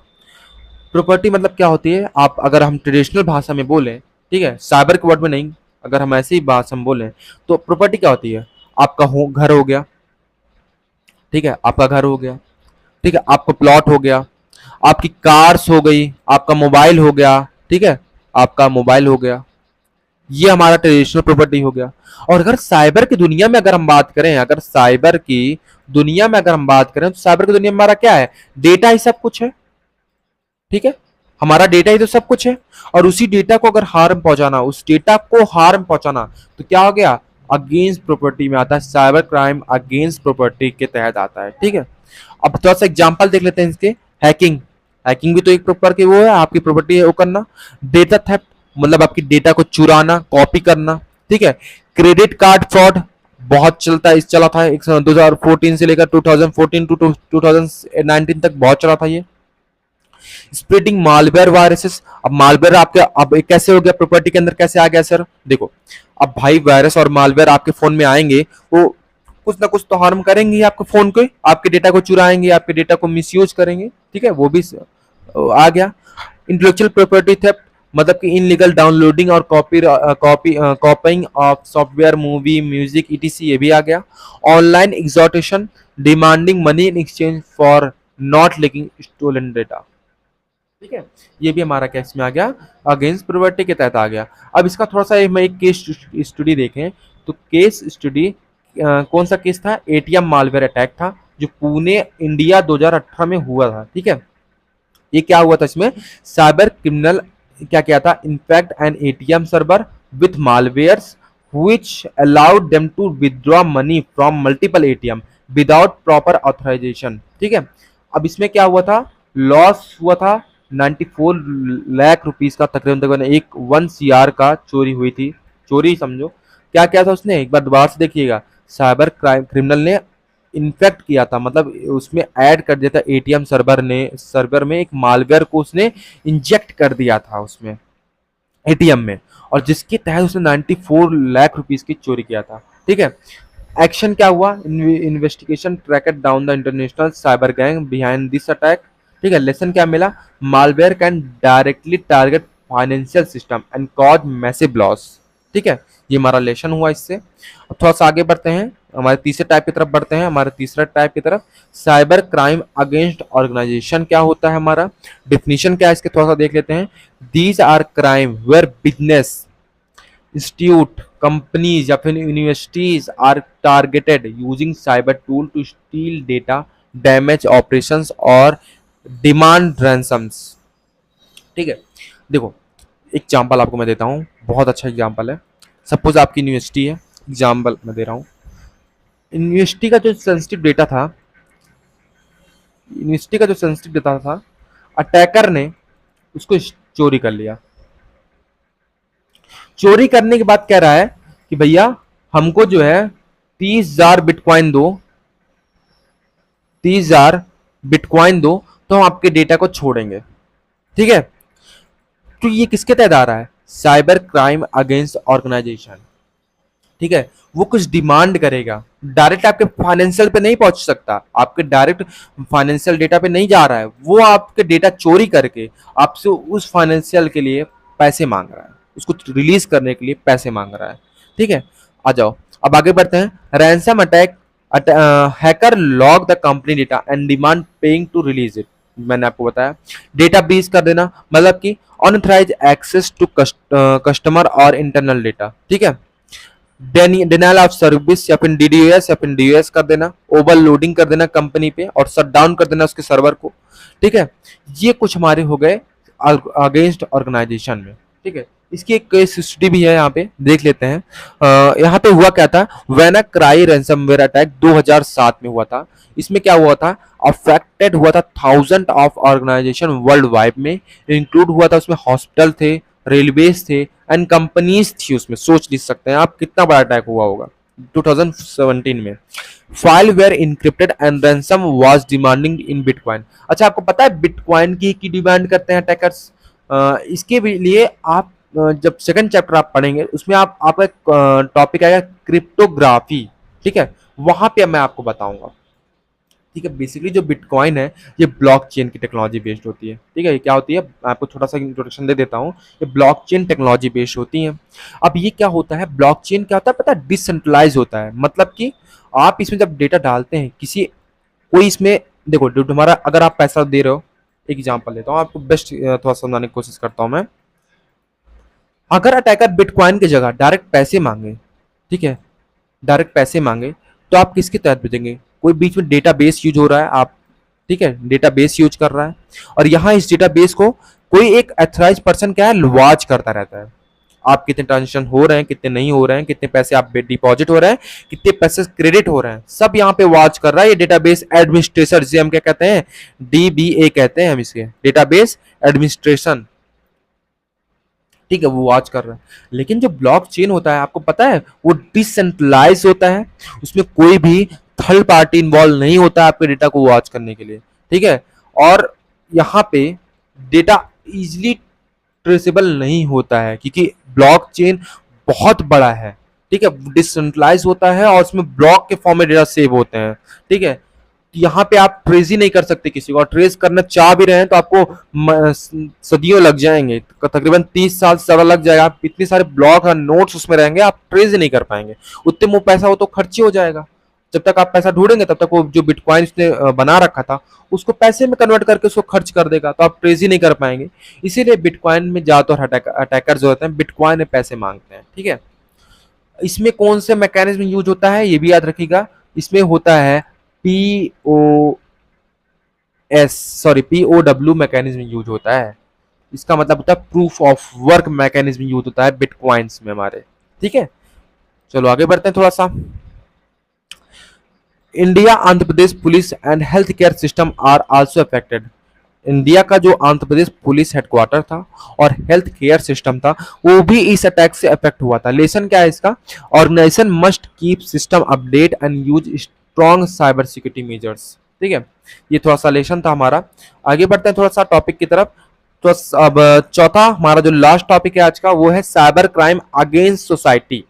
प्रॉपर्टी मतलब क्या होती है, आप अगर हम ट्रेडिशनल भाषा में बोलें, ठीक है, साइबर के वर्ड में नहीं, अगर हम ऐसी भाषा में बोलें तो प्रॉपर्टी क्या होती है, आपका घर हो गया, ठीक है, आपका घर हो गया, ठीक है, आपका प्लॉट हो गया, आपकी कार्स हो गई, आपका मोबाइल हो गया, ठीक है, आपका मोबाइल हो गया, ये हमारा ट्रेडिशनल प्रॉपर्टी हो गया। और अगर साइबर की दुनिया में अगर हम बात करें, अगर साइबर की दुनिया में अगर हम बात करें तो साइबर की दुनिया में हमारा क्या है, डेटा ही सब कुछ है। ठीक है, हमारा डेटा ही तो सब कुछ है, और उसी डेटा को अगर हार्म पहुंचाना, उस डेटा को हार्म पहुंचाना तो क्या हो गया, अगेंस्ट प्रॉपर्टी में आता है, साइबर क्राइम अगेंस्ट प्रॉपर्टी के तहत आता है। ठीक है, अब थोड़ा सा एग्जांपल देख लेते हैं इसके। हैकिंग, हैकिंग भी तो एक प्रकार की वो है, आपकी प्रॉपर्टी है वो करना। डेटा थेफ्ट मतलब आपकी डेटा को चुराना, कॉपी करना। ठीक है, क्रेडिट कार्ड फ्रॉड बहुत चला था 2014 से लेकर 2014 टू 2019 तक बहुत चला था ये। स्प्रेडिंग मालवेयर वायरसेस, अब मालवेयर आपके अब कैसे हो गया प्रॉपर्टी के अंदर, कैसे आ गया सर, देखो अब भाई वायरस और मालवेयर आपके फोन में आएंगे, वो कुछ ना कुछ तो हार्म करेंगे आपके फोन को, आपके डेटा को चुराएंगे, आपके डेटा को मिसयूज करेंगे। ठीक है, वो भी आ गया। इंटेलेक्चुअल प्रॉपर्टी थेफ्ट मतलब कि इनलीगल डाउनलोडिंग और copying of software, movie, music, etc, ये भी आ गया। Online exploitation, demanding money in exchange for not leaking stolen data. ठीक है, ये भी हमारा केस में आ गया, अगेंस्ट प्रॉपर्टी के तहत आ गया। अब इसका थोड़ा सा हम एक केस स्टडी देखें तो केस स्टडी कौन सा केस था, एटीएम मालवेयर अटैक था जो पुणे इंडिया 2018 में हुआ था। ठीक है, ये क्या हुआ था, इसमें साइबर क्रिमिनल क्या किया था, in fact N ATM server with malwares which allowed them to withdraw money from multiple ATM without proper authorization। ठीक है, अब इसमें क्या हुआ था, लॉस हुआ था 94 लाख रुपीस का, तकरीबन तकरीबन एक 1 CR का चोरी हुई थी। चोरी समझो, क्या किया था उसने, एक बार दोबारा से देखिएगा, साइबर क्राइम क्रिमिनल ने इन्फेक्ट किया था, मतलब उसमें ऐड कर दिया था एटीएम सर्वर में एक मालवेयर को उसने इंजेक्ट कर दिया था उसमें एटीएम में, और जिसके तहत उसने 94 लाख रुपीस की चोरी किया था। ठीक है, एक्शन क्या हुआ, investigation tracked down the international cyber gang behind this attack. ठीक है, लेसन क्या मिला, malware can directly target financial system and cause massive loss. ठीक है, ये हमारा लेसन हुआ इससे। अब थोड़ा सा आगे बढ़ते हैं, हमारे तीसरे टाइप की तरफ बढ़ते हैं, हमारे तीसरा टाइप की तरफ, साइबर क्राइम अगेंस्ट ऑर्गेनाइजेशन क्या होता है, हमारा डिफिनीशन क्या है इसके थोड़ा सा देख लेते हैं। These are crime where business institute companies या फिर universities are targeted using cyber tool to steal data, damage operations और डिमांड रैंसम्स। ठीक है, देखो एग्जाम्पल आपको मैं देता हूँ, बहुत अच्छा एग्जाम्पल है। सपोज आपकी यूनिवर्सिटी है, एग्जाम्पल मैं दे रहा हूँ, यूनिवर्सिटी का जो सेंसिटिव डेटा था, यूनिवर्सिटी का जो सेंसिटिव डेटा था, अटैकर ने उसको चोरी कर लिया। चोरी करने के बाद कह रहा है कि भैया हमको जो है 30,000 बिटकॉइन दो, 30,000 बिटकॉइन दो तो हम आपके डेटा को छोड़ेंगे। ठीक है, तो ये किसके तहत आ रहा है, साइबर क्राइम अगेंस्ट ऑर्गेनाइजेशन। ठीक है, वो कुछ डिमांड करेगा, डायरेक्ट आपके फाइनेंशियल पे नहीं पहुंच सकता, आपके डायरेक्ट फाइनेंशियल डेटा पे नहीं जा रहा है, वो आपके डेटा चोरी करके आपसे उस फाइनेंशियल के लिए पैसे मांग रहा है, उसको रिलीज करने के लिए पैसे मांग रहा है। ठीक है, आ जाओ अब आगे बढ़ते हैं। Ransom attack, hacker lock the company data and demand paying to release it. मैंने आपको बताया डेटा ब्रीच कर देना, मतलब कि अनऑथराइज्ड एक्सेस टू कस्टमर और इंटरनल डेटा। ठीक है, डिनाइल ऑफ सर्विस या फिर डीडीओएस कर देना, ओवरलोडिंग कर देना कंपनी पे और शट डाउन कर देना उसके सर्वर को। ठीक है, ये कुछ हमारे हो गए अगेंस्ट ऑर्गेनाइजेशन में। ठीक है, इसकी एक केस स्टडी भी है, यहाँ पे देख लेते हैं। यहाँ पे हुआ क्या था, वेना क्राई रैंसमवेयर अटैक 2007 में हुआ था। इसमें क्या हुआ था, अफेक्टेड हुआ था thousand of organization world wide में, इंक्लूड हुआ था उसमें हॉस्पिटल थे, रेलवेज थे एंड कंपनीज थी उसमें। सोच ली सकते हैं आप कितना बड़ा अटैक हुआ होगा 2017 में। File were encrypted and ransom was demanding in bitcoin. अच्छा, आपको पता है बिटकॉइन की डिमांड करते हैं अटैकर्स। इसके लिए आप जब सेकंड चैप्टर आप पढ़ेंगे उसमें आपका एक टॉपिक आएगा क्रिप्टोग्राफी। ठीक है, वहां पे मैं आपको बताऊंगा। ठीक है, बेसिकली जो बिटकॉइन है ये ब्लॉकचेन की टेक्नोलॉजी बेस्ड होती है। ठीक है, ये क्या होती है, मैं आपको थोड़ा सा इंट्रोडक्शन दे देता हूँ। ये ब्लॉकचेन टेक्नोलॉजी बेस्ड होती है। अब ये क्या होता है, ब्लॉकचेन क्या होता है पता है, डिसेंट्रलाइज होता है, मतलब कि आप इसमें जब डेटा डालते हैं किसी, कोई इसमें देखो तुम्हारा, अगर आप पैसा दे रहे हो, एक एग्जाम्पल लेता हूँ आपको, बेस्ट थोड़ा समझाने की कोशिश करता हूँ मैं। अगर अटैकर बिटकॉइन की जगह डायरेक्ट पैसे मांगे, ठीक है, डायरेक्ट पैसे मांगे, तो आप किसके तहत भेजेंगे, कोई बीच में डेटाबेस यूज हो रहा है, आप ठीक है डेटाबेस यूज कर रहा है, और यहाँ इस डेटाबेस को कोई एक अथराइज पर्सन क्या है वॉच करता रहता है। आप कितने ट्रांजेक्शन हो रहे हैं, कितने नहीं हो रहे हैं, कितने पैसे आप डिपॉजिट हो रहे हैं, कितने पैसे क्रेडिट हो रहे हैं, सब यहाँ पे वॉच कर रहा है ये डेटाबेस एडमिनिस्ट्रेटर, जिसे हम क्या कहते हैं, डीबीए कहते हैं हम इसके, डेटाबेस एडमिनिस्ट्रेशन। ठीक है, वो वॉच कर रहा है। लेकिन जो ब्लॉक चेन होता है आपको पता है वो डिसेंट्रलाइज होता है, उसमें कोई भी थर्ड पार्टी इन्वॉल्व नहीं होता आपके डेटा को वॉच करने के लिए। ठीक है, और यहाँ पे डेटा इजिली ट्रेसेबल नहीं होता है क्योंकि ब्लॉक चेन बहुत बड़ा है। ठीक है, डिसेंट्रलाइज होता है और उसमें ब्लॉक के फॉर्म में डेटा सेव होते हैं। ठीक है, यहाँ पे आप ट्रेस ही नहीं कर सकते किसी को, और ट्रेस करना चाह भी रहे हैं तो आपको सदियों लग जाएंगे, तकरीबन 30 साल से ज्यादा लग जाएगा। आप इतने सारे ब्लॉक और नोट्स उसमें रहेंगे, आप ट्रेस ही नहीं कर पाएंगे, उतने मुंह पैसा हो तो खर्च ही हो जाएगा। जब तक आप पैसा ढूंढेंगे तब तक वो जो बिटकॉइन उसने बना रखा था उसको पैसे में कन्वर्ट करके उसको खर्च कर देगा, तो आप ट्रेस ही नहीं कर पाएंगे। इसीलिए बिटकॉइन में ज्यादातर अटैकर जो होते हैं बिटकॉइन में पैसे मांगते हैं। ठीक है, इसमें कौन से मैकेनिज्म यूज होता है ये भी याद रखिएगा, इसमें होता है POW मैकेनिज्म यूज होता है। इसका मतलब होता है proof of work mechanism use होता है बिटकॉइंस में हमारे। ठीक है, चलो आगे बढ़ते हैं थोड़ा सा। India, Andhra Pradesh police and health care system are also affected. India का जो आंध्र प्रदेश पुलिस हेडक्वार्टर था और हेल्थ केयर सिस्टम था, वो भी इस अटैक से अफेक्ट हुआ था। लेसन क्या है इसका? Organization must keep system update and use strong cyber security measures. ठीक है, ये थोड़ा सा लेसन था हमारा। आगे बढ़ते हैं थोड़ा सा टॉपिक की तरफ। तो अब चौथा हमारा जो लास्ट टॉपिक है आज का, वो है cyber crime against society.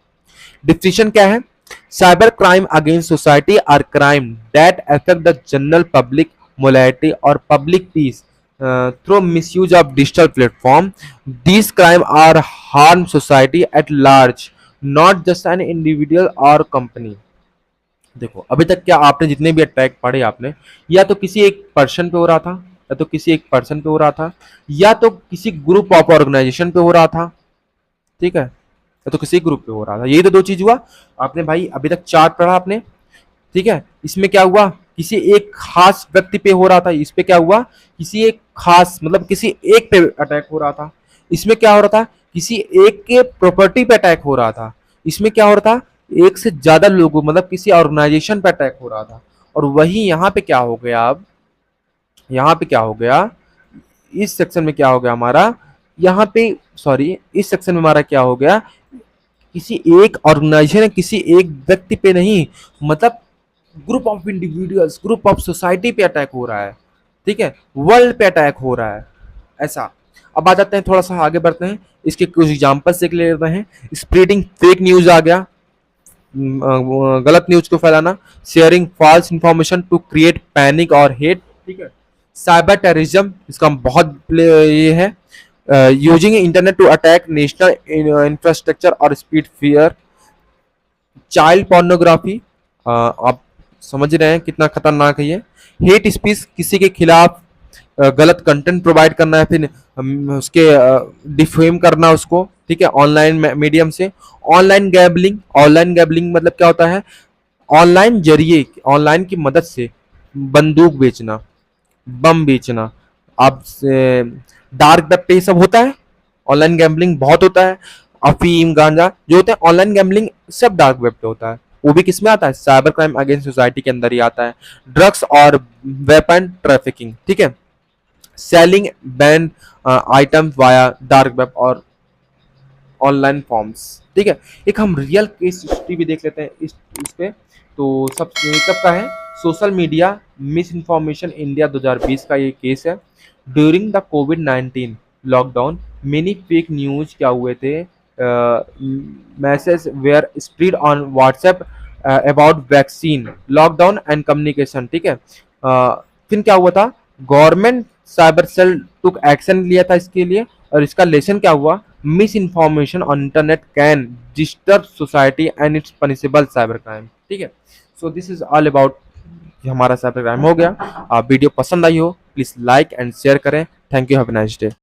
Definition क्या है? Cyber crime against society are crime that affect the general public morality और public peace through misuse of digital platform. These crime are harm society at large, not just an individual or company. देखो अभी तक क्या आपने जितने भी attack पढ़े आपने, या तो किसी एक पर्सन पे हो रहा था, या तो किसी एक पर्सन पे हो रहा था, या तो किसी ग्रुप ऑफ ऑर्गेनाइजेशन पे हो रहा था। ठीक है, या तो किसी ग्रुप पे हो रहा था। यही तो दो चीज हुआ आपने भाई, अभी तक चार्ट पढ़ा आपने। ठीक है, इसमें क्या हुआ? किसी एक खास व्यक्ति पे हो रहा था। इस पे क्या हुआ? किसी एक खास मतलब किसी एक पे अटैक हो रहा था। इसमें क्या हो रहा था? किसी एक के प्रॉपर्टी पे अटैक हो रहा था। इसमें क्या हो रहा था? एक से ज्यादा लोगों मतलब किसी ऑर्गेनाइजेशन पे अटैक हो रहा था। और वही यहाँ पे क्या हो गया? अब यहाँ पे क्या हो गया? इस सेक्शन में क्या हो गया हमारा? यहाँ पे सॉरी, इस सेक्शन में हमारा क्या हो गया? किसी एक ऑर्गेनाइजेशन, किसी एक व्यक्ति पे नहीं, मतलब group of individuals, group of society पे अटैक हो रहा है। ठीक है, वर्ल्ड पे अटैक हो रहा है ऐसा। अब आ जाते हैं थोड़ा सा आगे बढ़ते हैं, इसके कुछ एग्जांपल से ले लेते हैं। स्प्रेडिंग फेक न्यूज आ गया, गलत न्यूज को फैलाना। Sharing false information to create panic और हेट। ठीक है, साइबर टेररिज्म, इसका बहुत ये है, using internet to attack national infrastructure और स्पीड फियर। चाइल्ड पोर्नोग्राफी, आप समझ रहे हैं कितना खतरनाक है ये। हेट स्पीच, किसी के खिलाफ गलत कंटेंट प्रोवाइड करना है, फिर उसके डिफेम करना उसको। ठीक है, ऑनलाइन मीडियम से। ऑनलाइन गैम्बलिंग, ऑनलाइन गैम्बलिंग मतलब क्या होता है? ऑनलाइन जरिए, ऑनलाइन की मदद से बंदूक बेचना, बम बेचना। आप डार्क वेब पे ये सब होता है, ऑनलाइन गैम्बलिंग बहुत होता है। अफीम, गांजा जो होता है ऑनलाइन गैम्बलिंग, सब डार्क वेब पे होता है। वो भी किसमें आता है? साइबर क्राइम अगेंस्ट सोसाइटी के अंदर ही आता है। ड्रग्स और वेपन ट्रैफिकिंग। ठीक है, selling band items via dark web और ऑनलाइन फॉर्म्स। ठीक है, एक हम रियल केस हिस्ट्री भी देख लेते हैं इस पे। तो सब कब का है? Social media misinformation India 2020 का ये केस है। ड्यूरिंग द कोविड-19 लॉकडाउन मेनी फेक न्यूज क्या हुए थे? Message were spread on WhatsApp about vaccine, lockdown and communication. ठीक है, फिर क्या हुआ था? Government cyber cell took action लिया था इसके लिए। और इसका लेसन क्या हुआ? Misinformation on internet can disturb society and it's punishable cyber crime. ठीक है, so this is all about, हमारा साइबर क्राइम हो गया। आप वीडियो पसंद आई हो प्लीज लाइक एंड शेयर करें। Thank you, have a nice day.